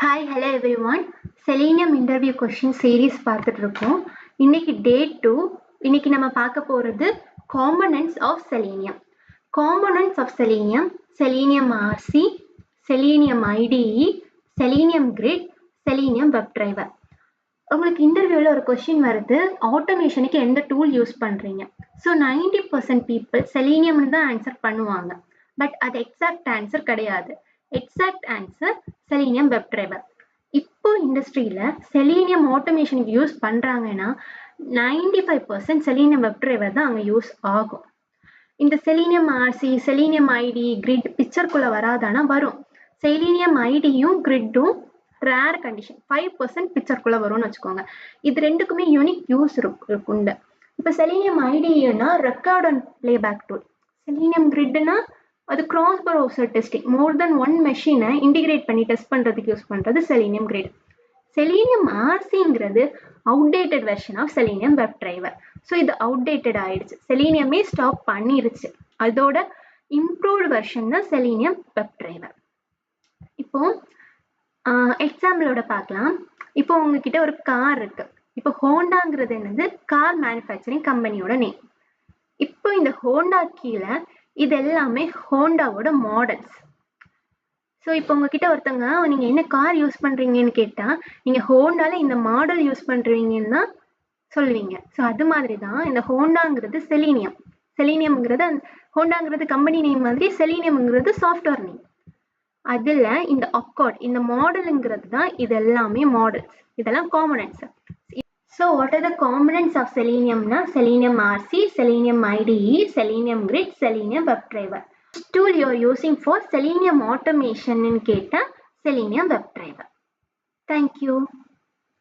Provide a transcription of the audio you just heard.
Hi, hello everyone. Selenium interview question series பார்த்துட்டு இருக்கோம். இன்னைக்கு day 2. இன்னைக்கு நம்ம பார்க்க போறது components of selenium. Components of selenium, selenium RC, selenium IDE, selenium grid, selenium WebDriver. உங்களுக்கு இன்டர்வியூல ஒரு கொஸ்டின் வருது, ஆட்டோமேஷனுக்கு எந்த டூல் யூஸ் பண்றீங்க? ஸோ 90% பீப்புள் செலீனியம்னு தான் ஆன்சர் பண்ணுவாங்க. பட் அது எக்ஸாக்ட் ஆன்சர் கிடையாது. Exact answer selenium WebDriver. இப்போ இண்டஸ்ட்ரியில செலீனியம் ஆட்டோமேஷனுக்கு யூஸ் பண்றாங்கன்னா 95% செலீனியம் WebDriver தான் அங்கே யூஸ் ஆகும். இந்த selenium RC, selenium ID, grid பிக்சருக்குள்ள வராதானா வரும். செலீனியம் ஐடியும் கிரிட்டும் ரேர் கண்டிஷன் 5% பிக்சருக்குள்ள வரும்னு வச்சுக்கோங்க. இது ரெண்டுக்குமே யூனிக் யூஸ் இருக்குண்டு. இப்போ செலீனியம் ஐடினா record and playback tool, Selenium கிரிட்னா அது cross browser testing, more than one மெஷினை இன்டிகிரேட் பண்ணி டெஸ்ட் பண்றதுக்கு யூஸ் பண்றது செலீனியம் கிரிட். செலீனியம் ஆர்சிங்கிறது outdated version of Selenium WebDriver. So இது அவுடேட்டட் ஆயிடுச்சு, செலீனியமே ஸ்டாப் பண்ணிருச்சு. அதோட இம்ப்ரூவ்டு வெர்ஷன் தான் செலீனியம் WebDriver. இப்போ எக்ஸாம்பிளோட பார்க்கலாம். இப்போ உங்ககிட்ட ஒரு கார் இருக்கு. இப்போ ஹோண்டாங்கிறது என்னது? கார் மேனுஃபேக்சரிங் கம்பெனியோட நேம். இப்போ இந்த ஹோண்டா கீழே இது எல்லாமே ஹோண்டாவோட மாடல்ஸ். ஸோ இப்போ உங்ககிட்ட ஒருத்தங்க நீங்க என்ன கார் யூஸ் பண்றீங்கன்னு கேட்டா நீங்க ஹோண்டால இந்த மாடல் யூஸ் பண்றீங்கன்னு தான் சொல்லுவீங்க. ஸோ அது மாதிரி தான் இந்த ஹோண்டாங்கிறது செலீனியம். செலீனியம்ங்கிறது ஹோண்டாங்கிறது கம்பெனி நேம் மாதிரி, செலீனியம்ங்கிறது சாஃப்ட்வேர் நேம். அதுல இந்த அக்கார்ட், இந்த மாடலுங்கிறது தான் இது எல்லாமே மாடல்ஸ். இதெல்லாம் components. So what are the components of selenium na? Selenium RC, selenium IDE, selenium grid, selenium WebDriver. Which tool you are using for selenium automation in keta selenium WebDriver. Thank you.